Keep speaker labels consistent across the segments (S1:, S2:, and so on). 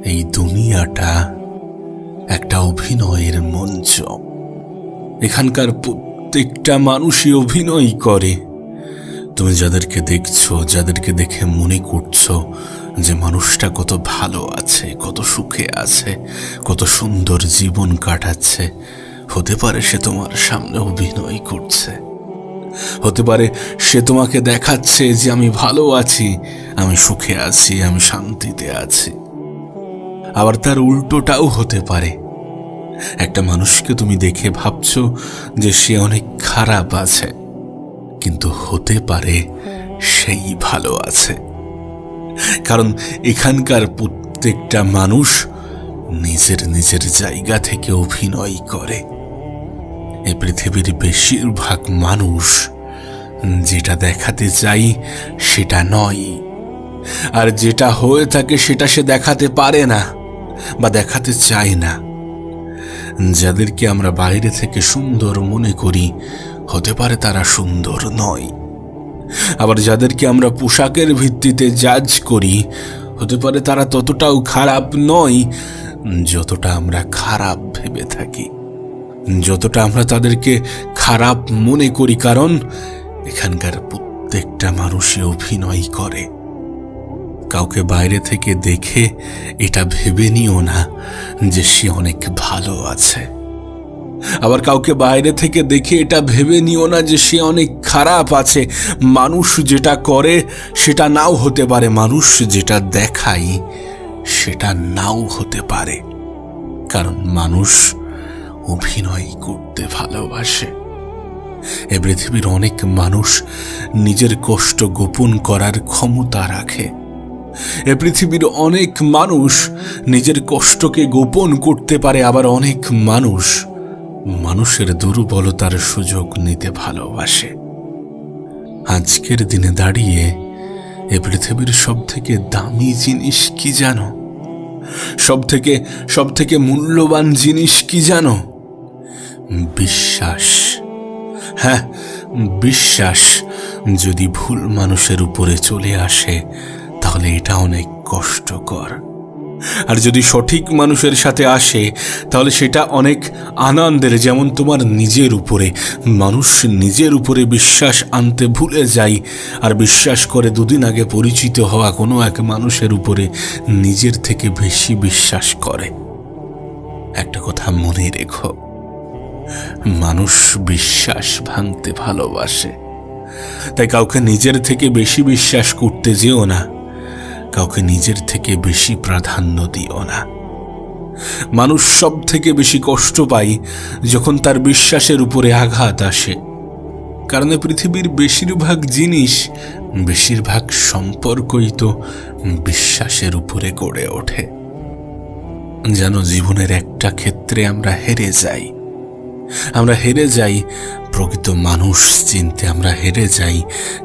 S1: এই দুনিয়াটা একটা অভিনয়ের মঞ্চ। এখানকার প্রত্যেকটা মানুষই অভিনয় করে। তুমি যাদেরকে দেখছো, যাদেরকে দেখে মনে করছো যে মানুষটা কত ভালো আছে, কত সুখে আছে, কত সুন্দর জীবন কাটাচ্ছে, হতে পারে সে তোমার সামনে অভিনয় করছে। হতে পারে সে তোমাকে দেখাচ্ছে যে আমি ভালো আছি, আমি সুখে আছি, আমি শান্তিতে আছি। আবার তার উল্টোটাও হতে পারে। একটা মানুষকে তুমি দেখে ভাবছো যে সে অনেক খারাপ আছে, কিন্তু হতে পারে সেই ভালো আছে। কারণ এখানকার প্রত্যেকটা মানুষ নিজের নিজের জায়গা থেকে অভিনয় করে। এই পৃথিবীর বেশিরভাগ মানুষ যেটা দেখাতে চাই সেটা নয়, আর যেটা হয়ে থাকে সেটা সে দেখাতে পারে না বা দেখাতে চায় না। যাদেরকে আমরা বাইরে থেকে সুন্দর মনে করি, হতে পারে তারা সুন্দর নয়। আবার যাদেরকে আমরা পোশাকের ভিত্তিতে জাজ করি, হতে পারে তারা ততটাও খারাপ নয় যতটা আমরা খারাপ ভেবে থাকি, যতটা আমরা তাদেরকে খারাপ মনে করি। কারণ এখানকার প্রত্যেকটা মানুষই অভিনয় করে। কাউকে বাইরে থেকে দেখে এটা ভেবে নিও না যে সে অনেক ভালো আছে। আবার কাউকে বাইরে থেকে দেখে এটা ভেবে নিও না যে সে অনেক খারাপ আছে। মানুষ যেটা করে সেটা নাও হতে পারে, মানুষ যেটা দেখায় সেটা নাও হতে পারে। কারণ মানুষ অভিনয় করতে ভালোবাসে। এ পৃথিবীর অনেক মানুষ নিজের কষ্ট গোপন করার ক্ষমতা রাখে। এ পৃথিবীর অনেক মানুষ নিজের কষ্টকে গোপন করতে পারে। আবার অনেক মানুষ মানুষের দুর্বলতার সুযোগ নিতে ভালোবাসে। আজকের দিনে দাঁড়িয়ে এ পৃথিবীর সব থেকে দামি জিনিস কি জানো? সব থেকে মূল্যবান জিনিস কি জানো? বিশ্বাস। হ্যাঁ, বিশ্বাস যদি ভুল মানুষের উপরে চলে আসে তাহলে এটা অনেক কষ্টকর। আর যদি সঠিক মানুষের সাথে আসে তাহলে সেটা অনেক আনন্দের। যেমন তোমার নিজের উপরে, মানুষ নিজের উপরে বিশ্বাস আনতে ভুলে যায় আর বিশ্বাস করে দুদিন আগে পরিচিত হওয়া কোনো এক মানুষের উপরে নিজের থেকে বেশি বিশ্বাস করে। একটা কথা মনে রেখো, মানুষ বিশ্বাস ভাঙতে ভালোবাসে। তাই কাউকে নিজের থেকে বেশি বিশ্বাস করতে যেও না, কাউকে নিজের থেকে বেশি প্রাধান্য দিও না। মানুষ সব থেকে বেশি কষ্ট পায় যখন তার বিশ্বাসের উপরে আঘাত আসে। কারণ পৃথিবীর বেশিরভাগ জিনিস, বেশিরভাগ সম্পর্কই তো বিশ্বাসের উপরে গড়ে ওঠে। যেন জীবনের একটা ক্ষেত্রে আমরা হেরে যাই প্রকৃত মানুষ চিনতে, আমরা হেরে যাই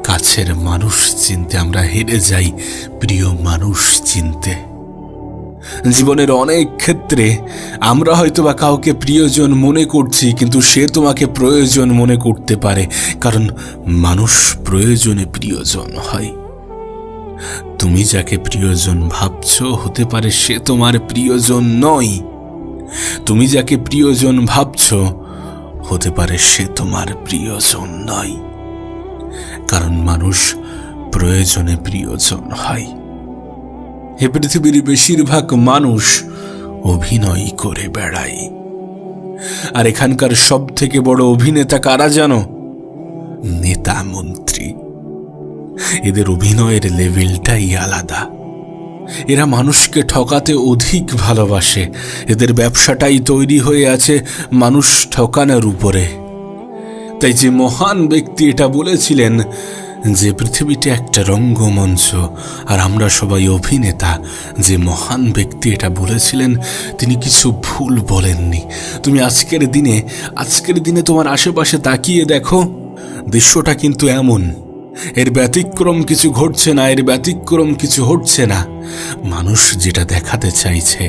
S1: কাছের মানুষ চিনতে, আমরা হেরে যাই প্রিয় মানুষ চিনতে। জীবনের অনেক ক্ষেত্রে আমরা হয়তোবা কাউকে প্রিয়জন মনে করছি, কিন্তু সে তোমাকে প্রয়োজন মনে করতে পারে। কারণ মানুষ প্রয়োজনে প্রিয়জন হয়। তুমি যাকে প্রিয়জন ভাবছো, হতে পারে সে তোমার প্রিয়জন নয়। তুমি যাকে প্রিয়জন ভাবছো, হতে পারে সে তোমার প্রিয়জন নয়। কারণ মানুষ প্রয়োজনে প্রিয়জন হয়। এ পৃথিবীর বেশিরভাগ মানুষ অভিনয় করে বেড়ায়। আর এখানকার সব থেকে বড় অভিনেতা কারা জানো? নেতা মন্ত্রী। এদের অভিনয়ের লেভেলটাই আলাদা। এরা মানুষকে ঠকাতে অধিক ভালোবাসে। এদের ব্যবসাটাই তৈরি হয়ে আছে মানুষ ঠকানোর উপরে। তাই যে মহান ব্যক্তি এটা বলেছিলেন যে পৃথিবীটা একটা রঙ্গমঞ্চ আর আমরা সবাই অভিনেতা, যে মহান ব্যক্তি এটা বলেছিলেন তিনি কিছু ভুল বলেননি। তুমি আজকের দিনে তোমার আশেপাশে তাকিয়ে দেখো, দৃশ্যটা কিন্তু এমন। এর ব্যতিক্রম কিছু ঘটছে না, এর ব্যতিক্রম কিছু হচ্ছে না। মানুষ যেটা দেখাতে চাইছে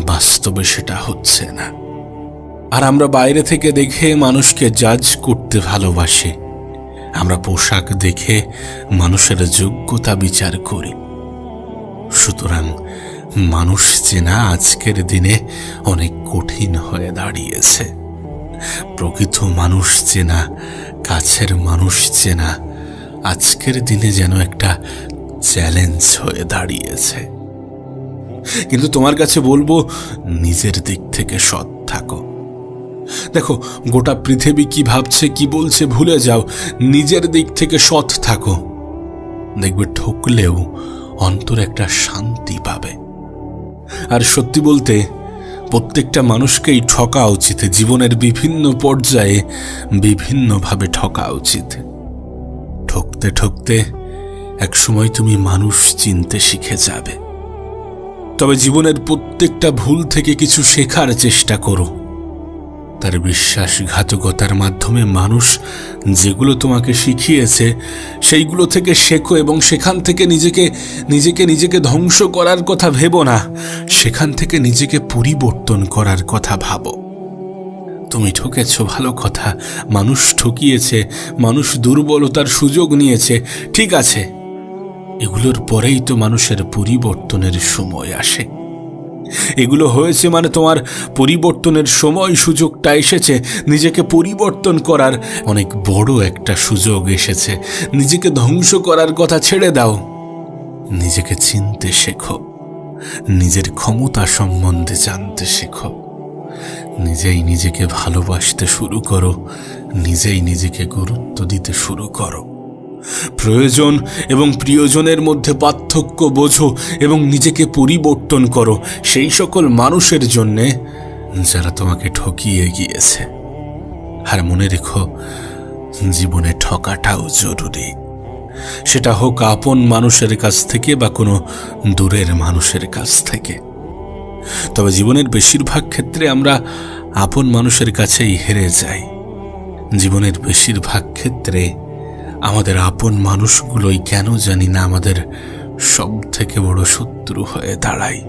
S1: বাস্তবে সেটা হচ্ছে না। আর আমরা বাইরে থেকে দেখে মানুষকে জাজ করতে ভালোবাসি। আমরা পোশাক দেখে মানুষের যোগ্যতা বিচার করি। সুতরাং মানুষ চেনা আজকের দিনে অনেক কঠিন হয়ে দাঁড়িয়েছে। প্রকৃত মানুষ চেনা, কাছের মানুষ চেনা আজকের দিনে যেন একটা চ্যালেঞ্জ হয়ে দাঁড়িয়েছে। কিন্তু তোমার কাছে বলবো, নিজের দিক থেকে সৎ থাকো। দেখো, গোটা পৃথিবী কি ভাবছে কি বলছে ভুলে যাও, নিজের দিক থেকে সৎ থাকো। দেখবে ঠকলেও অন্তর একটা শান্তি পাবে। আর সত্যি বলতে, প্রত্যেকটা মানুষকেই ঠকা উচিত। জীবনের বিভিন্ন পর্যায়ে বিভিন্নভাবে ঠকা উচিত। ঠকতে ঠকতে একসময় তুমি মানুষ চিনতে শিখে যাবে। তবে জীবনের প্রত্যেকটা ভুল থেকে কিছু শেখার চেষ্টা করো। তার বিশ্বাসঘাতকতার মাধ্যমে মানুষ যেগুলো তোমাকে শিখিয়েছে সেইগুলো থেকে শেখো, এবং সেখান থেকে নিজেকে ধ্বংস করার কথা ভেবো না, সেখান থেকে নিজেকে পরিবর্তন করার কথা ভাবো। তুমি ঠকেছ, ভালো কথা, মানুষ ঠকিয়েছে, মানুষ দুর্বলতার সুযোগ নিয়েছে, ঠিক আছে। এগুলোর পরেই তো মানুষের পরিবর্তনের সময় আসে। এগুলো হয়েছে মানে তোমার পরিবর্তনের সময়, সুযোগটা এসেছে। নিজেকে পরিবর্তন করার অনেক বড় একটা সুযোগ এসেছে। নিজেকে ধ্বংস করার কথা ছেড়ে দাও, নিজেকে চিনতে শেখো, নিজের ক্ষমতা সম্বন্ধে জানতে শেখো, নিজেই নিজেকে ভালোবাসতে শুরু করো, নিজেই নিজেকে গুরুত্ব দিতে শুরু করো। প্রয়োজন এবং প্রিয়জনের মধ্যে পার্থক্য বোঝো এবং নিজেকে পরিবর্তন করো সেই সকল মানুষের জন্যে যারা তোমাকে ঠকিয়ে গিয়েছে। আর মনে রেখো, জীবনে ঠকাটাও জরুরি। সেটা হোক আপন মানুষের কাছ থেকে বা কোনো দূরের মানুষের কাছ থেকে। তবে জীবনের বেশিরভাগ ক্ষেত্রে আমরা আপন মানুষের কাছেই হেরে যাই। জীবনের বেশিরভাগ ক্ষেত্রে আমাদের আপন মানুষগুলোই কেন জানি না আমাদের সব থেকে বড় শত্রু হয়ে দাঁড়ায়।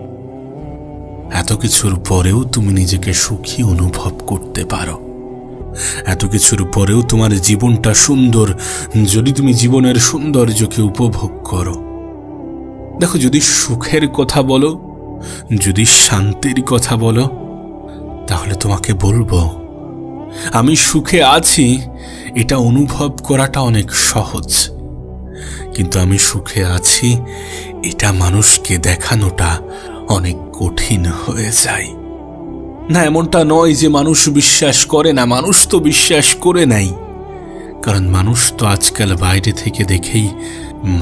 S1: এত কিছুর পরেও তুমি নিজেকে সুখী অনুভব করতে পারো। এত কিছুর পরেও তোমার জীবনটা সুন্দর যদি তুমি জীবনের সৌন্দর্যকে উপভোগ করো। দেখো, যদি সুখের কথা বলো, যদি শান্তির কথা বলো, তাহলে তোমাকে বলবো, আমি সুখে আছি এটা অনুভব করাটা অনেক সহজ, কিন্তু আমি সুখে আছি এটা মানুষকে দেখানোটা অনেক কঠিন হয়ে যায়। না, এমনটা নয় যে মানুষ বিশ্বাস করে না, মানুষ তো বিশ্বাস করে নাই। কারণ মানুষ তো আজকাল বাইরে থেকে দেখেই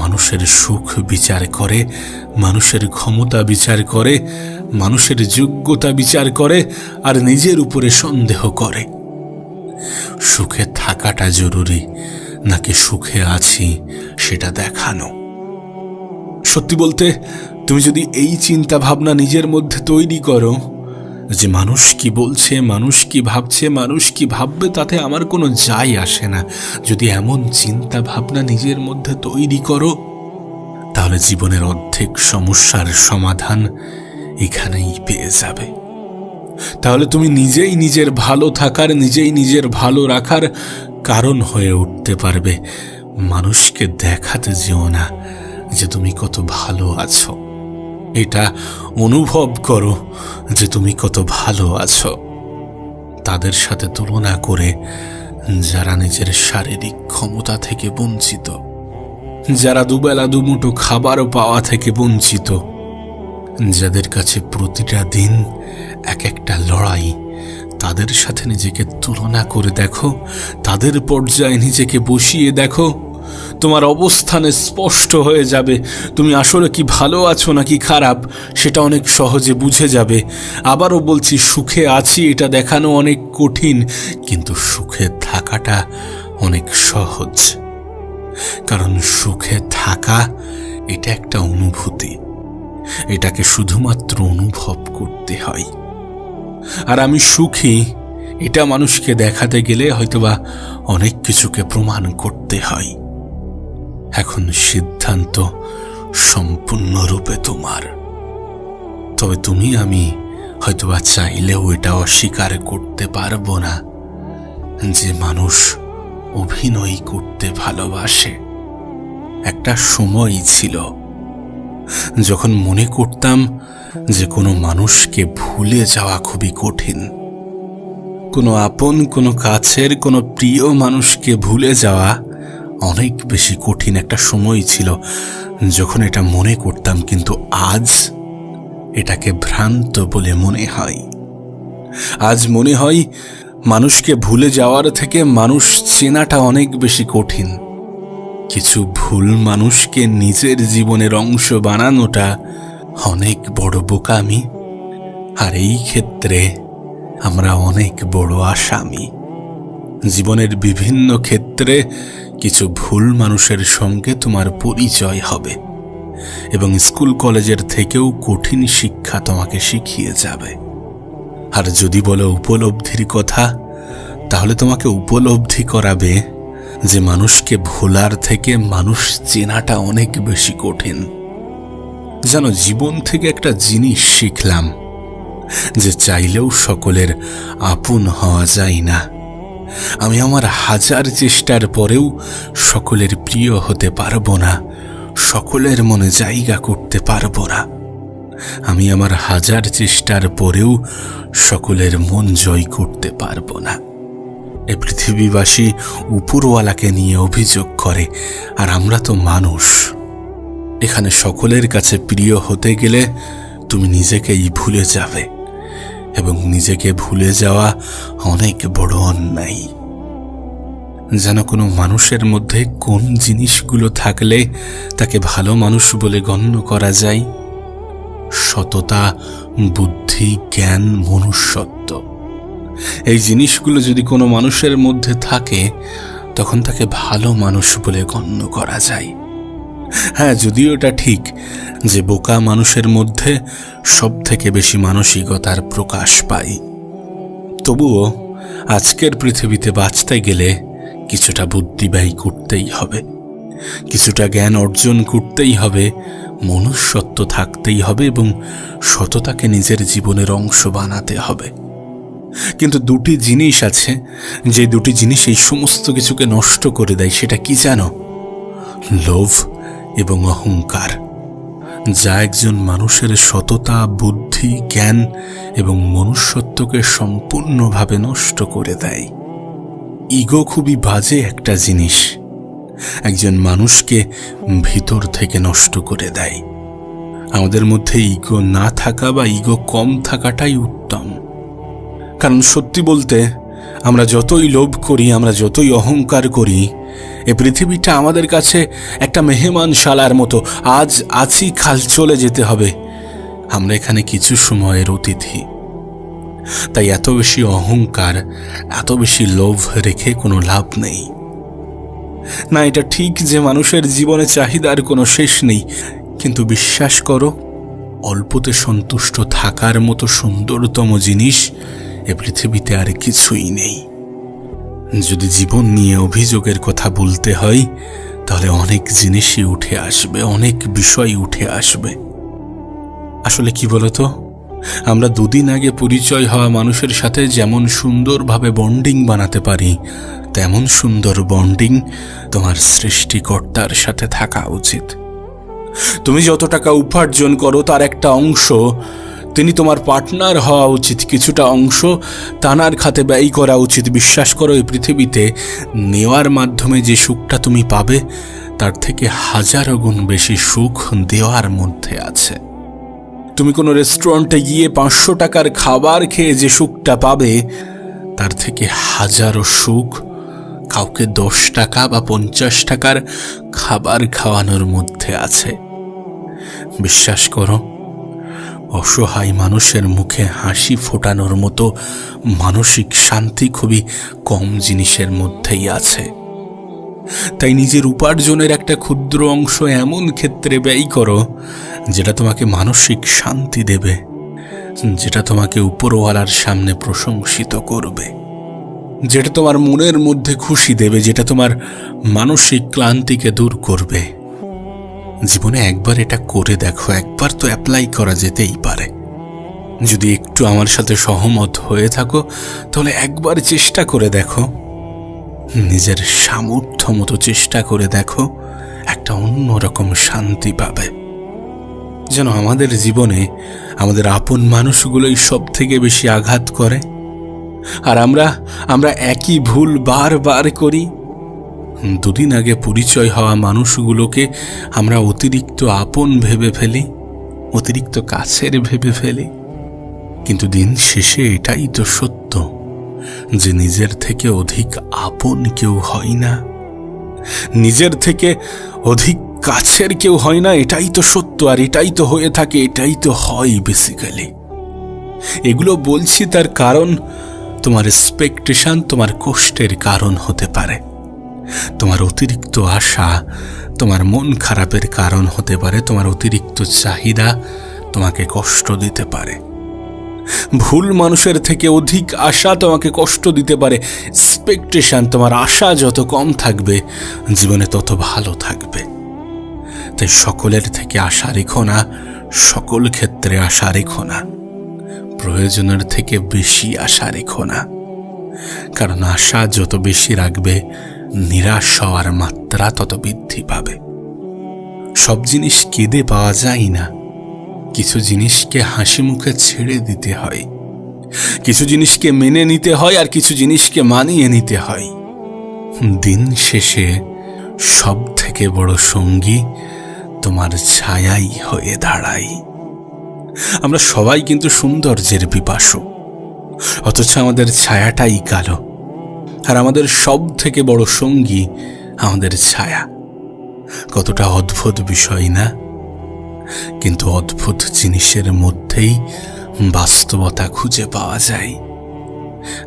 S1: মানুষের সুখ বিচার করে, মানুষের ক্ষমতা বিচার করে, মানুষের যোগ্যতা বিচার করে, আর নিজের উপরে সন্দেহ করে। সুখে থাকাটা জরুরি নাকি সুখে আছি সেটা দেখানো? সত্যি বলতে, তুমি যদি এই চিন্তা ভাবনা নিজের মধ্যে তৈরি করো যে মানুষ কি বলছে, মানুষ কি ভাবছে, মানুষ কি ভাববে তাতে আমার কোনো যায় আসে না, যদি এমন চিন্তা ভাবনা নিজের মধ্যে তৈরি করো, তাহলে জীবনের অর্ধেক সমস্যার সমাধান এখানেই পেয়ে যাবে। তাহলে তুমি নিজেই নিজের ভালো থাকার, নিজেই নিজের ভালো রাখার কারণ হয়ে উঠতে পারবে। মানুষকে দেখাতে যেও না যে তুমি কত ভালো আছো, এটা অনুভব করো যে তুমি কত ভালো আছো। তাদের সাথে তুলনা করে যারা নিজের শারীরিক ক্ষমতা থেকে বঞ্চিত, যারা দুবেলা দুমুঠো খাবার পাওয়া থেকে বঞ্চিত, যাদের কাছে প্রতিটা দিন এক একটা লড়াই, তাদের সাথে নিজেকে তুলনা করে দেখো, তাদের পর্যায়ে নিজেকে বসিয়ে দেখো, তোমার অবস্থানে স্পষ্ট হয়ে যাবে তুমি আসলে কি ভালো আছো নাকি খারাপ, সেটা অনেক সহজে বুঝে যাবে। আবারও বলছি, সুখে আছি এটা দেখানো অনেক কঠিন, কিন্তু সুখে থাকাটা অনেক সহজ। কারণ সুখে থাকা এটা একটা অনুভূতি, এটাকে শুধুমাত্র অনুভব করতে হয়। আর আমি সুখী এটা মানুষকে দেখাতে গেলে হয়তোবা অনেক কিছুকে প্রমাণ করতে হয়। এখন সিদ্ধান্ত সম্পূর্ণরূপে তোমার। তবে তুমি আমি হয়তোবা চাইলেও এটা অস্বীকার করতে পারবো না যে মানুষ অভিনয় করতে ভালোবাসে। একটা সময় ছিল যখন মনে করতাম যে কোনো মানুষকে ভুলে যাওয়া খুবই কঠিন, কোনো আপন, কোনো কাছের, কোনো প্রিয় মানুষকে ভুলে যাওয়া অনেক বেশি কঠিন একটা সময় ছিল যখন এটা মনে করতাম। কিন্তু আজ এটাকে ভ্রান্ত বলে মনে হয়। আজ মনে হয় মানুষকে ভুলে যাওয়ার থেকে মানুষ চেনাটা অনেক বেশি কঠিন। কিছু ভুল মানুষকে নিজের জীবনের অংশ বানানোটা অনেক বড় বোকামি, আর এই ক্ষেত্রে আমরা অনেক বড় আসামি। জীবনের বিভিন্ন ক্ষেত্রে কিছু ভুল মানুষের সঙ্গে তোমার পরিচয় হবে এবং স্কুল কলেজের থেকেও কঠিন শিক্ষা তোমাকে শিখিয়ে যাবে। আর যদি বলো উপলব্ধির কথা, তাহলে তোমাকে উপলব্ধি করাবে যে মানুষকে ভোলার থেকে মানুষ চেনাটা অনেক বেশি কঠিন। জানো, জীবন থেকে একটা জিনিস শিখলাম যে চাইলেও সকলের আপন হওয়া যায় না। আমি আমার হাজার চেষ্টার পরেও সকলের প্রিয় হতে পারবো না, সকলের মনে জায়গা করতে পারবো না। আমি আমার হাজার চেষ্টার পরেও সকলের মন জয় করতে পারবো না। এই পৃথিবীবাসী উপরওয়ালাকে নিয়ে অভিযোগ করে, আর আমরা তো মানুষ। এখানে সকলের কাছে প্রিয় হতে গেলে তুমি নিজেকেই ভুলে যাবে, এবং নিজেকে ভুলে যাওয়া অনেক বড় অন্যায়। যেন কোনো মানুষের মধ্যে কোন জিনিসগুলো থাকলে তাকে ভালো মানুষ বলে গণ্য করা যায়? সততা, বুদ্ধি, জ্ঞান, মনুষ্যত্ব। এই জিনিসগুলো যদি কোনো মানুষের মধ্যে থাকে তখন তাকে ভালো মানুষ বলে গণ্য করা যায়। হ্যাঁ, যদিও এটা ঠিক যে বোকা মানুষের মধ্যে সব থেকে বেশি মানসিকতার প্রকাশ পায়, তবুও আজকের পৃথিবীতে বাঁচতে গেলে কিছুটা বুদ্ধি ব্যয় করতেই হবে, কিছুটা জ্ঞান অর্জন করতেই হবে, মনুষ্যত্ব থাকতেই হবে এবং সততাকে নিজের জীবনের অংশ বানাতে হবে। কিন্তু দুটি জিনিস আছে, যে দুটি জিনিস এই সমস্ত কিছুকে নষ্ট করে দেয়। সেটা কি জানো? লোভ এবং অহংকার, যা একজন মানুষের সততা, বুদ্ধি, জ্ঞান এবং মনুষ্যত্বকে সম্পূর্ণভাবে নষ্ট করে দেয়। ইগো খুবই বাজে একটা জিনিস, একজন মানুষকে ভিতর থেকে নষ্ট করে দেয়। আমাদের মধ্যে ইগো না থাকা বা ইগো কম থাকাটাই উত্তম। কারণ সত্যি বলতে, আমরা যতই লোভ করি, আমরা যতই অহংকার করি, এই পৃথিবীটা আমাদের কাছে একটা মেহমানশালার মতো। আজ আছি, কাল চলে যেতে হবে। আমরা এখানে কিছু সময়ের অতিথি। তাই এত বেশি অহংকার, এত বেশি লোভ রেখে কোনো লাভ নেই। না, এটা ঠিক যে মানুষের জীবনে চাহিদার কোনো শেষ নেই, কিন্তু বিশ্বাস করো, অল্পতে সন্তুষ্ট থাকার মতো সুন্দরতম জিনিস এ পৃথিবীতে আর কিছুই নেই। যদি জীবন নিয়ে অভিযোগের কথা বলতে হয়, তাহলে অনেক জিনিসই উঠে আসবে, অনেক বিষয় উঠে আসবে। আসলে কি বলতো, আমরা দুদিন আগে পরিচয় হওয়া মানুষের সাথে যেমন সুন্দরভাবে বন্ডিং বানাতে পারি, তেমন সুন্দর বন্ডিং তোমার সৃষ্টিকর্তার সাথে থাকা উচিত। তুমি যত টাকা উপার্জন করো তার একটা অংশ তিনি তোমার পার্টনার হওয়া উচিত, কিছুটা অংশ তানার খাতে ব্যয় করা উচিত। বিশ্বাস করো, এই পৃথিবীতে নেওয়ার মাধ্যমে যে সুখটা তুমি পাবে তার থেকে হাজারো গুণ বেশি সুখ দেওয়ার মধ্যে আছে। তুমি কোনো রেস্টুরেন্টে গিয়ে 500 টাকার খাবার খেয়ে যে সুখটা পাবে তার থেকে হাজারো সুখ কাউকে 10 টাকা বা 50 টাকার খাবার খাওয়ানোর মধ্যে আছে। বিশ্বাস করো, অসহায় মানুষের মুখে হাসি ফোটানোর মতো মানসিক শান্তি খুবই কম জিনিসের মধ্যেই আছে। তাই নিজের উপার্জনের একটা ক্ষুদ্র অংশ এমন ক্ষেত্রে ব্যয় করো যেটা তোমাকে মানসিক শান্তি দেবে, যেটা তোমাকে উপরওয়ালার সামনে প্রশংসিত করবে, যেটা তোমার মনের মধ্যে খুশি দেবে, যেটা তোমার মানসিক ক্লান্তিকে দূর করবে। জীবনে একবার এটা করে দেখো, একবার তো অ্যাপ্লাই করা যেতেই পারে। যদি একটু আমার সাথে সহমত হয়ে থাকো তাহলে একবার চেষ্টা করে দেখো, নিজের সামর্থ্য মতো চেষ্টা করে দেখো, একটা অন্যরকম শান্তি পাবে। যেন আমাদের জীবনে আমাদের আপন মানুষগুলোই সব থেকে বেশি আঘাত করে, আর আমরা একই ভুল বারবার করি। দুদিন আগে পরিচয় হওয়া মানুষগুলোকে আমরা অতিরিক্ত আপন ভেবে ফেলি, অতিরিক্ত কাছের ভেবে ফেলি। কিন্তু দিন শেষে এটাই তো সত্য যে নিজের থেকে অধিক আপন কেউ হয় না, নিজের থেকে অধিক কাছের কেউ হয় না। এটাই তো সত্য, আর এটাই তো হয়ে থাকে, এটাই তো হয় বেসিক্যালি। এগুলো বলছি তার কারণ তোমার এক্সপেকটেশন তোমার কষ্টের কারণ হতে পারে, তোমার অতিরিক্ত আশা তোমার মন খারাপের কারণ হতে পারে, তোমার অতিরিক্ত চাহিদা তোমাকে কষ্ট দিতে পারে। ভুল মানুষের থেকে অধিক আশা তোমাকে কষ্ট দিতে পারে। এক্সপেকটেশন, তোমার আশা যত কম থাকবে জীবনে তত ভালো থাকবে। তাই সকলের থেকে আশা রেখো না, সকল ক্ষেত্রে আশা রেখো না, প্রয়োজনের থেকে বেশি আশা রেখো না। কারণ আশা যত বেশি রাখবে নিরাশ হওয়ার মাত্রা তত বৃদ্ধি পাবে। সব জিনিস কেঁদে পাওয়া যায় না, কিছু জিনিসকে হাসি মুখে ছেড়ে দিতে হয়, কিছু জিনিসকে মেনে নিতে হয়, আর কিছু জিনিসকে মানিয়ে নিতে হয়। দিন শেষে সব থেকে বড় সঙ্গী তোমার ছায়াই হয়ে দাঁড়ায়। আমরা সবাই কিন্তু সৌন্দর্যের পিপাসু, অথচ আমাদের ছায়াটাই কালো। আর আমাদের সব থেকে বড় সঙ্গী আমাদের ছায়া। কতটা অদ্ভুত বিষয় না? কিন্তু অদ্ভুত জিনিসের মধ্যেই বাস্তবতা খুঁজে পাওয়া যায়,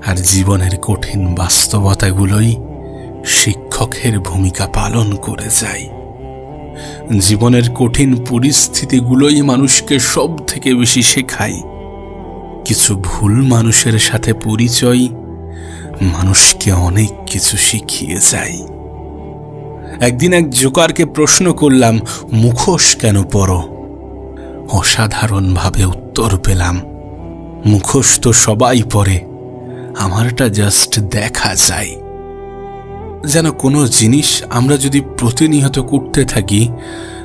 S1: আর জীবনের কঠিন বাস্তবতাগুলোই শিক্ষকের ভূমিকা পালন করে যায়। জীবনের কঠিন পরিস্থিতিগুলোই মানুষকে সব থেকে বেশি শেখায়। কিছু ভুল মানুষের সাথে পরিচয় মানুষকে অনেক কিছু শিখিয়ে যায়। একদিন এক জোকারকে প্রশ্ন করলাম, মুখোশ কেন পরো? অসাধারণভাবে উত্তর পেলাম, মুখোশ তো সবাই পরে, আমারটা জাস্ট দেখা যায়। যেন কোনো জিনিস আমরা যদি প্রতিনিয়ত করতে থাকি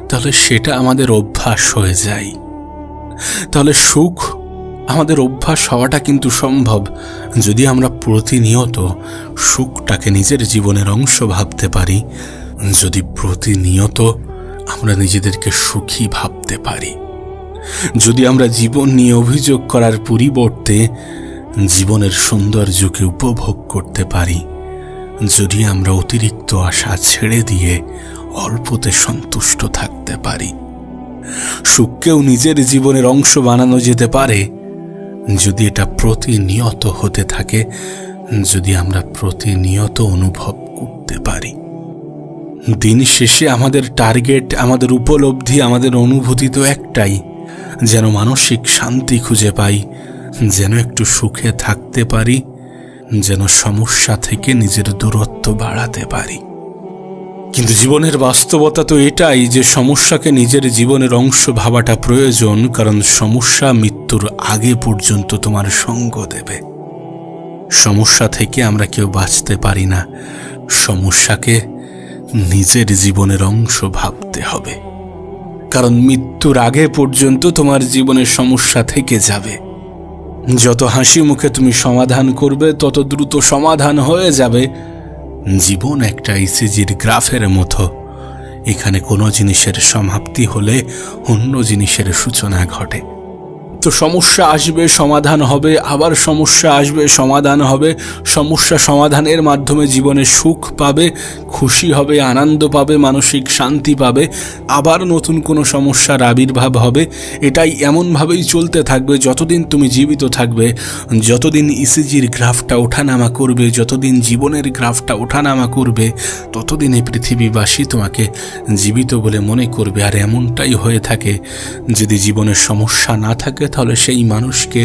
S1: তাহলে সেটা আমাদের অভ্যাস হয়ে যায়। তাহলে সুখ আমাদের অভ্যাস হওয়াটা কিন্তু সম্ভব যদি আমরা প্রতিনিয়ত সুখটাকে নিজের জীবনের অংশ ভাবতে পারি, যদি প্রতিনিয়ত আমরা নিজেদেরকে সুখী ভাবতে পারি, যদি আমরা জীবন নিয়ে অভিযোগ করার পরিবর্তে জীবনের সৌন্দর্যকে উপভোগ করতে পারি, যদি আমরা অতিরিক্ত আশা ছেড়ে দিয়ে অল্পতে সন্তুষ্ট থাকতে পারি। সুখকেও নিজের জীবনের অংশ বানানো যেতে পারে যদি এটা প্রতিনিয়ত হতে থাকে, যদি আমরা প্রতিনিয়ত অনুভব করতে পারি। দিন শেষে আমাদের টার্গেট, আমাদের উপলব্ধি, আমাদের অনুভূতি তো একটাই, যেন মানসিক শান্তি খুঁজে পাই, যেন একটু সুখে থাকতে পারি, যেন সমস্যা থেকে নিজের দূরত্ব বাড়াতে পারি। কিন্তু জীবনের বাস্তবতা তো এটাই যে সমস্যাকে নিজের জীবনের অংশ ভাবাটা প্রয়োজন, কারণ সমস্যা মৃত্যুর আগে পর্যন্ত তোমার সঙ্গ দেবে। সমস্যা থেকে আমরা কেউ বাঁচতে পারি না, সমস্যাকে নিজের জীবনের অংশ ভাবতে হবে, কারণ মৃত্যুর আগে পর্যন্ত তোমার জীবনের সমস্যা থেকে যাবে। যত হাসি মুখে তুমি সমাধান করবে তত দ্রুত সমাধান হয়ে যাবে। জীবন একটা ইসিজির গ্রাফের মতো, এখানে কোনো জিনিসের সমাপ্তি হলে অন্য জিনিসের সূচনা ঘটে। তো সমস্যা আসবে, সমাধান হবে, আবার সমস্যা আসবে, সমাধান হবে। সমস্যা সমাধানের মাধ্যমে জীবনে সুখ পাবে, খুশি হবে, আনন্দ পাবে, মানসিক শান্তি পাবে, আবার নতুন কোনো সমস্যার আবির্ভাব হবে। এটাই এমনভাবেই চলতে থাকবে যতদিন তুমি জীবিত থাকবে, যতদিন ইসিজির গ্রাফটা ওঠানামা করবে, যতদিন জীবনের গ্রাফটা ওঠানামা করবে, ততদিন এই পৃথিবীবাসী তোমাকে জীবিত বলে মনে করবে। আর এমনটাই হয়ে থাকে, যদি জীবনের সমস্যা না থাকে তাহলে সেই মানুষকে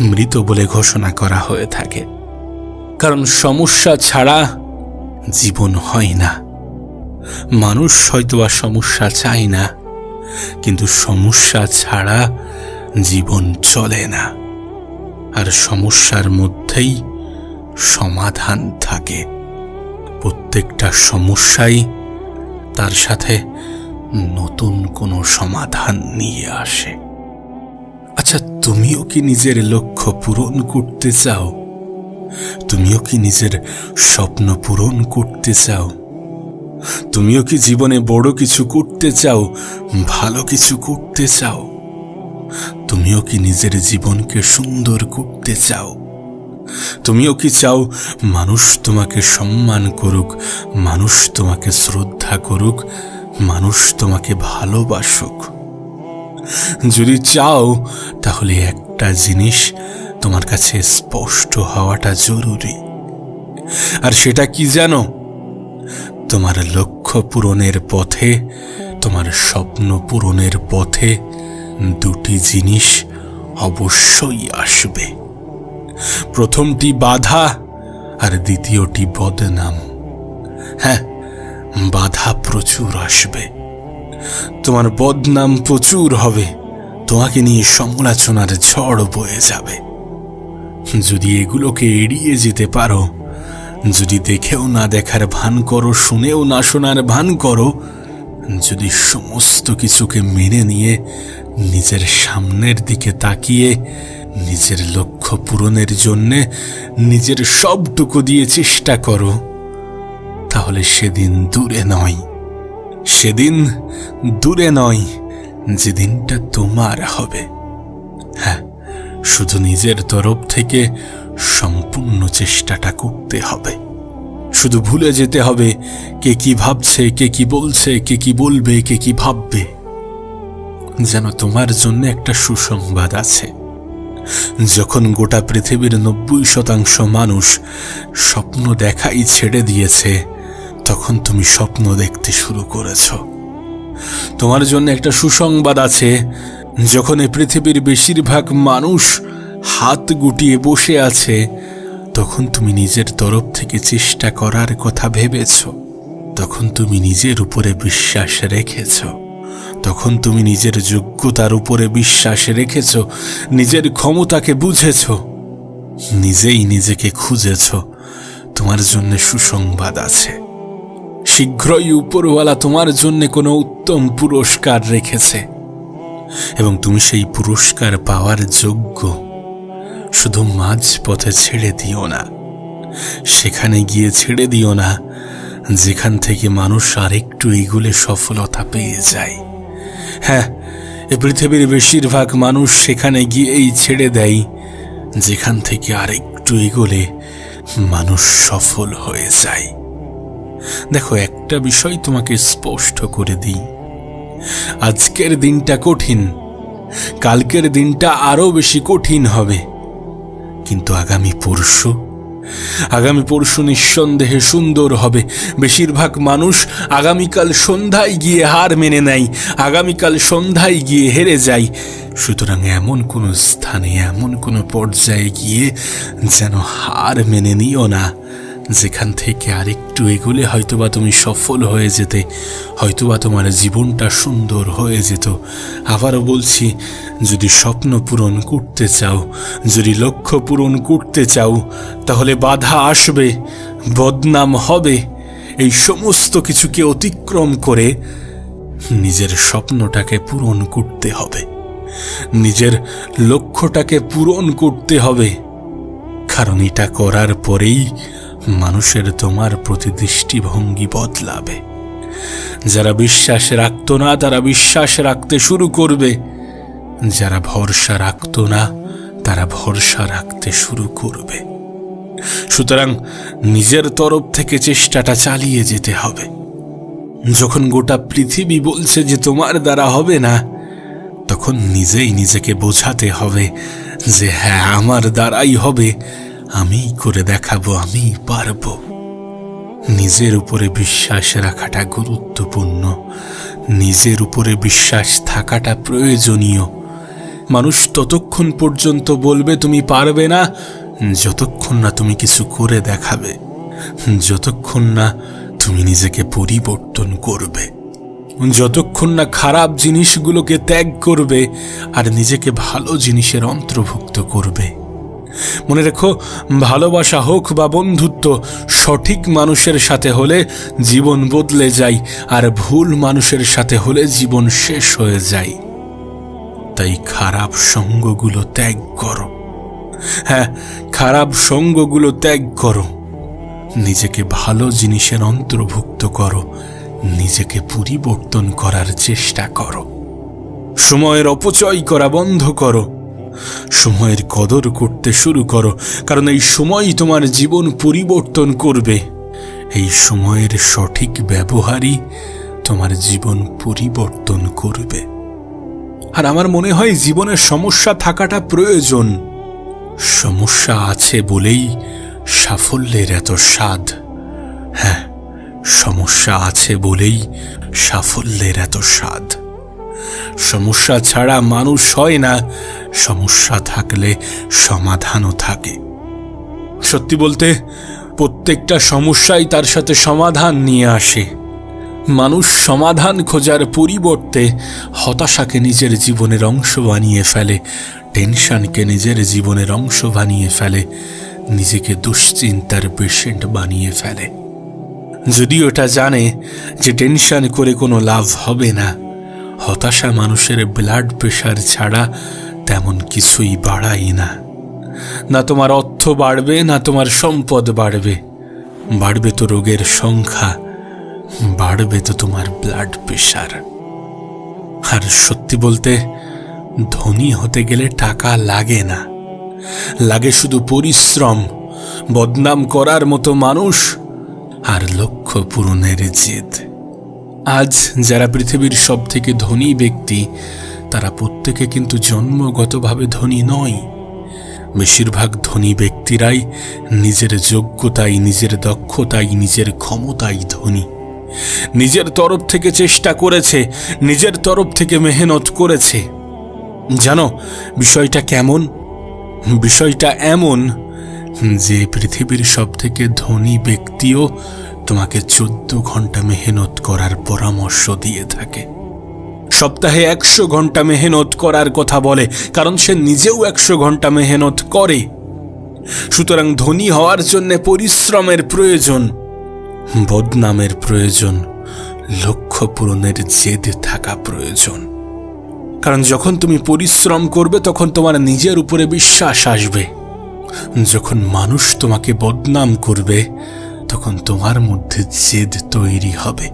S1: মৃত বলে ঘোষণা করা হয়ে থাকে। কারণ সমস্যা ছাড়া জীবন হয় না। মানুষ হয়তোবা সমস্যা চায় না, কিন্তু সমস্যা ছাড়া জীবন চলে না। আর সমস্যার মধ্যেই সমাধান থাকে। প্রত্যেকটা সমস্যাই তার সাথে নতুন কোনো সমাধান নিয়ে আসে। আচ্ছা, তুমিও কি নিজের লক্ষ্য পূরণ করতে চাও? তুমিও কি নিজের স্বপ্ন পূরণ করতে চাও? তুমিও কি জীবনে বড় কিছু করতে চাও, ভালো কিছু করতে চাও? তুমিও কি নিজের জীবনকে সুন্দর করতে চাও? তুমিও কি চাও মানুষ তোমাকে সম্মান করুক, মানুষ তোমাকে শ্রদ্ধা করুক, মানুষ তোমাকে ভালোবাসুক? যদি চাও তাহলে একটা জিনিস তোমার কাছে স্পষ্ট হওয়াটা জরুরি। আর সেটা কি জানো? তোমার লক্ষ্য পূরণের পথে, তোমার স্বপ্ন পূরণের পথে দুটি জিনিস অবশ্যই আসবে। প্রথমটি বাধা আর দ্বিতীয়টি বদনাম। হ্যাঁ, বাধা প্রচুর আসবে, তোমার বদনাম প্রচুর হবে, তোমাকে নিয়ে সমালোচনার ঝড় বয়ে যাবে। যদি এগুলোকে এড়িয়ে যেতে পারো, যদি দেখেও না দেখার ভান করো, শুনেও না শোনার ভান করো, যদি সমস্ত কিছুকে মেনে নিয়ে নিজের সামনের দিকে তাকিয়ে নিজের লক্ষ্য পূরণের জন্যে নিজের সবটুকু দিয়ে চেষ্টা করো, তাহলে সেদিন দূরে নয়, সেদিন দূরে নয় যেদিনটা তোমার হবে। হ্যাঁ, শুধু নিজের তরফ থেকে সম্পূর্ণ চেষ্টাটা করতে হবে। শুধু ভুলে যেতে হবে কে কি ভাবছে, কে কি বলছে, কে কি বলবে, কে কি ভাববে। যেন তোমার জন্য একটা সুসংবাদ আছে। যখন গোটা পৃথিবীর 90% মানুষ স্বপ্ন দেখাই ছেড়ে দিয়েছে, তখন তুমি স্বপ্ন দেখতে শুরু করেছ। তোমার জন্য একটা সুসংবাদ আছে। যখন এই পৃথিবীর বেশিরভাগ মানুষ হাত গুটিয়ে বসে আছে, তখন তুমি নিজের তরফ থেকে চেষ্টা করার কথা ভেবেছ, তখন তুমি নিজের উপরে বিশ্বাস রেখেছ, তখন তুমি নিজের যোগ্যতার উপরে বিশ্বাস রেখেছ, নিজের ক্ষমতাকে বুঝেছ, নিজেই নিজেকে খুঁজেছ। তোমার জন্য সুসংবাদ আছে। শীঘ্রই উপরওয়ালা তোমার জন্য কোনো উত্তম পুরস্কার রেখেছে এবং তুমি সেই পুরস্কার পাওয়ার যোগ্য। শুধু মাঝ পথে ছেড়ে দিও না, সেখানে গিয়ে ছেড়ে দিও না যেখান থেকে মানুষ আরেকটু এগুলে সফলতা পেয়ে যায়। হ্যাঁ, এ পৃথিবীর বেশিরভাগ মানুষ সেখানে গিয়েই ছেড়ে দেয় যেখান থেকে আরেকটু এগোলে মানুষ সফল হয়ে যায়। দেখো, একটা বিষয় তোমাকে স্পষ্ট করে দিই, আজকের দিনটা কঠিন, কালকের দিনটা আরো বেশি কঠিন হবে, কিন্তু আগামী পরশু নিঃসন্দেহে সুন্দর হবে। বেশিরভাগ মানুষ আগামীকাল সন্ধ্যায় গিয়ে হার মেনে নেয়, আগামীকাল সন্ধ্যায় গিয়ে হেরে যায়। সুতরাং এমন কোনো স্থানে, এমন কোনো পর্যায়ে গিয়ে যেন হার মেনে নিও না যেখান থেকে আরেকটু এগোলে হয়তোবা তুমি সফল হয়ে যেতে, হয়তোবা তোমার জীবনটা সুন্দর হয়ে যেত। আবারও বলছি, যদি স্বপ্ন পূরণ করতে চাও, যদি লক্ষ্য পূরণ করতে চাও, তাহলে বাধা আসবে, বদনাম হবে। এই সমস্ত কিছুকে অতিক্রম করে নিজের স্বপ্নটাকে পূরণ করতে হবে, নিজের লক্ষ্যটাকে পূরণ করতে হবে। কারণ এটা করার পরেই মানুষের তোমার প্রতি দৃষ্টিভঙ্গি বদলাবে। যারা বিশ্বাস রাখতো না তারা বিশ্বাস রাখতে শুরু করবে, যারা ভরসা রাখতো না তারা ভরসা রাখতে শুরু করবে। সুতরাং নিজের তরফ থেকে চেষ্টাটা চালিয়ে যেতে হবে। যখন গোটা পৃথিবী বলছে যে তোমার দ্বারা হবে না, তখন নিজেই নিজেকে বোঝাতে হবে যে হ্যাঁ, আমার দ্বারাই হবে, আমি করে দেখাবো, আমি পারবো। নিজের উপরে বিশ্বাস রাখাটা গুরুত্বপূর্ণ, নিজের উপরে বিশ্বাস থাকাটা প্রয়োজনীয়। মানুষ ততক্ষণ পর্যন্ত বলবে তুমি পারবে না যতক্ষণ না তুমি কিছু করে দেখাবে, যতক্ষণ না তুমি নিজেকে পরিবর্তন করবে, যতক্ষণ না খারাপ জিনিসগুলোকে ত্যাগ করবে আর নিজেকে ভালো জিনিসের অন্তর্ভুক্ত করবে। মনে রেখো, ভালোবাসা হোক বা বন্ধুত্ব, সঠিক মানুষের সাথে হলে জীবন বদলে যায়, আর ভুল মানুষের সাথে হলে জীবন শেষ হয়ে যায়। তাই খারাপ সঙ্গগুলো ত্যাগ করো। হ্যাঁ, খারাপ সঙ্গগুলো ত্যাগ করো। নিজেকে ভালো জিনিসের অন্তর্ভুক্ত করো, নিজেকে পরিবর্তন করার চেষ্টা করো। সময়ের অপচয় করা বন্ধ করো, সময়ের কদর করতে শুরু করো, কারণ এই সময়ই তোমার জীবন পরিবর্তন করবে। এই সময়ের সঠিক ব্যবহারই তোমার জীবন পরিবর্তন করবে। আর আমার মনে হয় জীবনের সমস্যা থাকাটা প্রয়োজন। সমস্যা আছে বলেই সাফল্যের এত স্বাদ। হ্যাঁ, সমস্যা আছে বলেই সাফল্যের এত স্বাদ। সমস্যা ছাড়া মানুষ হয় না, সমস্যা থাকলে সমাধানও থাকে। সত্যি বলতে, প্রত্যেকটা সমস্যাই তার সাথে সমাধান নিয়ে আসে। মানুষ সমাধান খোঁজার পরিবর্তে হতাশাকে নিজের জীবনের অংশ বানিয়ে ফেলে, টেনশনকে নিজের জীবনের অংশ বানিয়ে ফেলে, নিজেকে দুশ্চিন্তার পেশেন্ট বানিয়ে ফেলে। যদিও এটা জানে যে টেনশন করে কোনো লাভ হবে না। হতাশা মানুষের ব্লাড প্রেশার ছাড়া তেমন কিছুই বাড়ায় না। না তোমার অর্থ বাড়বে, না তোমার সম্পদ বাড়বে। বাড়বে তো রোগের সংখ্যা, বাড়বে তো তোমার ব্লাড প্রেশার। আর সত্যি বলতে, ধনী হতে গেলে টাকা লাগে না, লাগে শুধু পরিশ্রম, বদনাম করার মতো মানুষ আর লক্ষ্য পূরণের জেদ। আজ যারা পৃথিবীর সব থেকে ধনী ব্যক্তি, তারা প্রত্যেকে কিন্তু জন্মগতভাবে ধনী নয়। বেশিরভাগ ধনী ব্যক্তিরাই নিজের যোগ্যতায়, নিজের দক্ষতায়, নিজের ক্ষমতায় ধনী। নিজের তরফ থেকে চেষ্টা করেছে, নিজের তরফ থেকে মেহনত করেছে। জানো বিষয়টা কেমন? বিষয়টা এমন যে পৃথিবীর সব থেকে ধনী ব্যক্তিও তোমাকে 14 ঘন্টা মেহনত করার পরামর্শ দিয়ে থাকে। সপ্তাহে 100 ঘন্টা মেহনত করার কথা বলে, কারণ সে নিজেও 100 ঘন্টা মেহনত করে। সুতরাং ধনী হওয়ার জন্য পরিশ্রমের প্রয়োজন, বদনামের প্রয়োজন, লক্ষ্য পূরণের জেদ থাকা প্রয়োজন। কারণ যখন তুমি পরিশ্রম করবে তখন তোমার নিজের উপরে বিশ্বাস আসবে। যখন মানুষ তোমাকে বদনাম করবে তখন তোমার মধ্যে জেদ তৈরি হবে,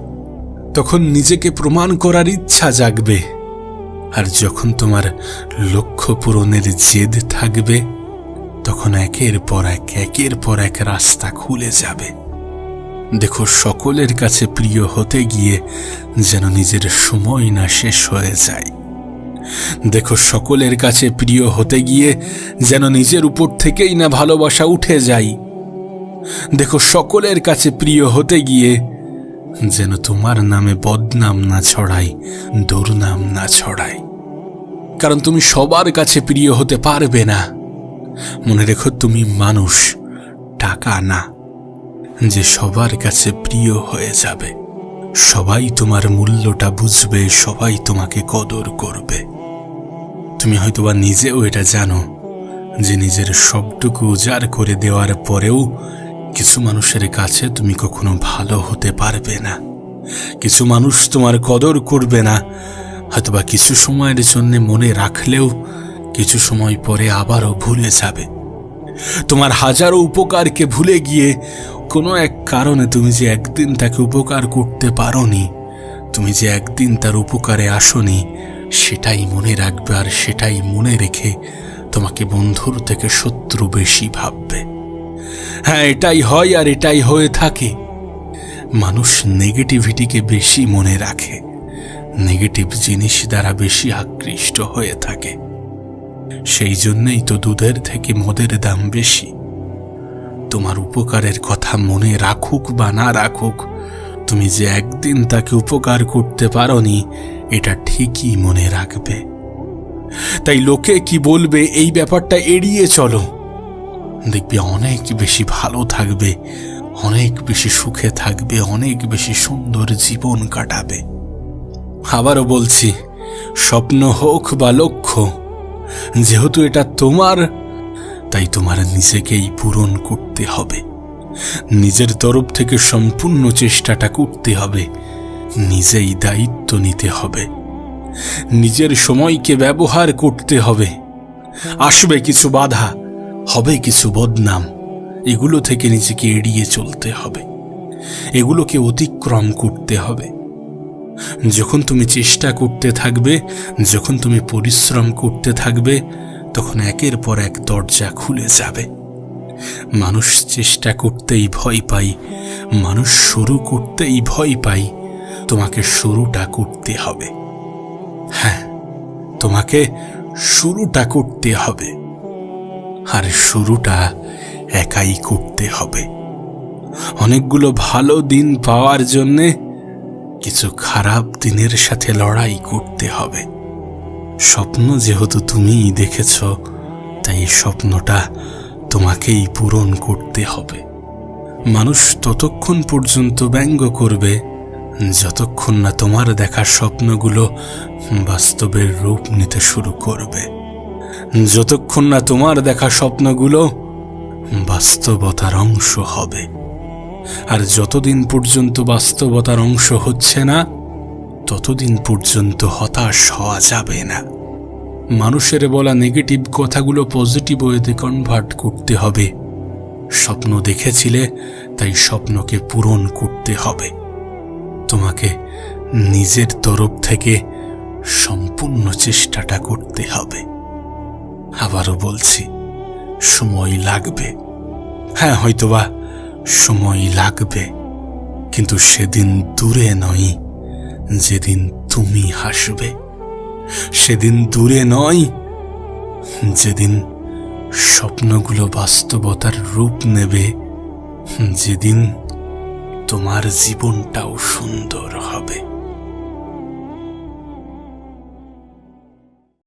S1: তখন নিজেকে প্রমাণ করার ইচ্ছা জাগবে। আর যখন তোমার লক্ষ্য পূরণের জেদ থাকবে তখন একের পর এক রাস্তা খুলে যাবে। দেখো, সকলের কাছে প্রিয় হতে গিয়ে যেন নিজের সময় না শেষ হয়ে যায়। দেখো, সকলের কাছে প্রিয় হতে গিয়ে যেন নিজের উপর থেকেই না ভালোবাসা উঠে যায়। দেখো, সকলের কাছে প্রিয় হতে গিয়ে যেন তোমার নামে বদনাম না ছড়ায়, দুর্নাম না ছড়ায়। কারণ তুমি সবার কাছে প্রিয় হতে পারবে না। মনে রেখো, তুমি মানুষ, টাকা না, যে সবার কাছে প্রিয় হয়ে যাবে। সবাই তোমার মূল্যটা বুঝবে, সবাই তোমাকে কদর করবে। তুমি হয়তোবা নিজেও এটা জানো যে নিজের সবটুকু উজাড় করে দেওয়ার পরেও কিছু মানুষের কাছে তুমি কখনো ভালো হতে পারবে না। কিছু মানুষ তোমার কদর করবে না। হয়তোবা কিছু সময়ের জন্য মনে রাখলেও কিছু সময় পরে আবারও ভুলে যাবে। তোমার হাজারো উপকারকে ভুলে গিয়ে কোনো এক কারণে তুমি যে একদিন তাকে উপকার করতে পারোনি, তুমি যে একদিন তার উপকারে আসোনি, সেটাই মনে রাখবে। আর সেটাই মনে রেখে তোমাকে বন্ধুর থেকে শত্রু বেশি ভাববে। হ্যাঁ, এটাই হয় আর এটাই হয়ে থাকে। মানুষ নেগেটিভিটিকে বেশি মনে রাখে, নেগেটিভ জিনিস দ্বারা বেশি আকৃষ্ট হয়ে থাকে। সেই জন্যই তো দুধের থেকে মদের দাম বেশি। তোমার উপকারের কথা মনে রাখুক বা না রাখুক, তুমি যে একদিন তাকে উপকার করতে পারোনি এটা ঠিকই মনে রাখবে। তাই লোকে কি বলবে এই ব্যাপারটা এড়িয়ে চলো, দেখবে অনেক বেশি ভালো থাকবে, অনেক বেশি সুখে থাকবে, অনেক বেশি সুন্দর জীবন কাটাবে। আবারও বলছি, স্বপ্ন হোক বা লক্ষ্য, যেহেতু এটা তোমার, তাই তোমার নিজেকেই পূরণ করতে হবে, নিজের তরফ থেকে সম্পূর্ণ চেষ্টাটা করতে হবে, নিজেই দায়িত্ব নিতে হবে, নিজের সময়কে ব্যবহার করতে হবে। আসবে কিছু বাধা, হবে কিছু বদনাম, এগুলো থেকে নিজেকে এড়িয়ে চলতে হবে, এগুলোকে অতিক্রম করতে হবে। যখন তুমি চেষ্টা করতে থাকবে, যখন তুমি পরিশ্রম করতে থাকবে, তখন একের পর এক দরজা খুলে যাবে। মানুষ চেষ্টা করতেই ভয় পায়, মানুষ শুরু করতেই ভয় পায়। তোমাকে শুরুটা করতে হবে। হ্যাঁ, তোমাকে শুরুটা করতে হবে, আর শুরুটা একাই করতে হবে। অনেকগুলো ভালো দিন পাওয়ার জন্যে কিছু খারাপ দিনের সাথে লড়াই করতে হবে। স্বপ্ন যেহেতু তুমিই দেখেছ, তাই স্বপ্নটা তোমাকেই পূরণ করতে হবে। মানুষ ততক্ষণ পর্যন্ত ব্যঙ্গ করবে যতক্ষণ না তোমার দেখা স্বপ্নগুলো বাস্তবের রূপ নিতে শুরু করবে, যতক্ষণ না তোমার দেখা স্বপ্নগুলো বাস্তবতার অংশ হবে। আর যতদিন পর্যন্ত বাস্তবতার অংশ হচ্ছে না, ততদিন পর্যন্ত হতাশ হওয়া যাবে না। মানুষের বলা নেগেটিভ কথাগুলো পজিটিভ ওয়েতে কনভার্ট করতে হবে। স্বপ্ন দেখেছিলে, তাই স্বপ্নকে পূরণ করতে হবে। তোমাকে নিজের তরফ থেকে সম্পূর্ণ চেষ্টাটা করতে হবে। আবারও বলছি, সময় লাগবে। হ্যাঁ, হয়তোবা সময় লাগবে, কিন্তু সেদিন দূরে নয় যেদিন তুমি হাসবে, সেদিন দূরে নয় যেদিন স্বপ্নগুলো বাস্তবতার রূপ নেবে, যেদিন তোমার জীবনটাও সুন্দর হবে।